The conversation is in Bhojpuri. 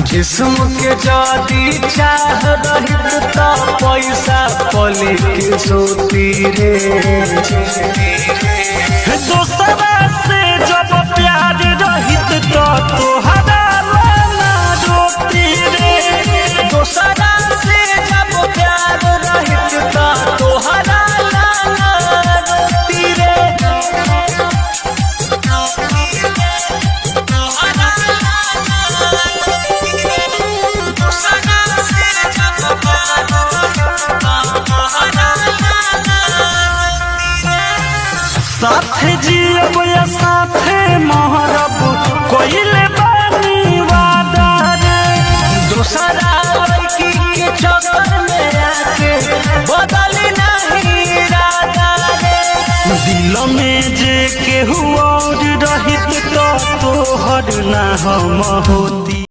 जिस्म के जदी चाह रहित तो पैसा पले के सोती रे। दोसरा से जब प्यार रहित तो तोहरा ना रोती रे। दोसरा से जब प्यार रहित तो तोहरा ना रोती रे। साथे जियब या साथे महरब कोइले बानी वादा रे। दूसरा लड़की के चक्कर में आके बदली नहीं इरादा रे। दिल में जे केहू और रहित तो तोहर ना हम होती।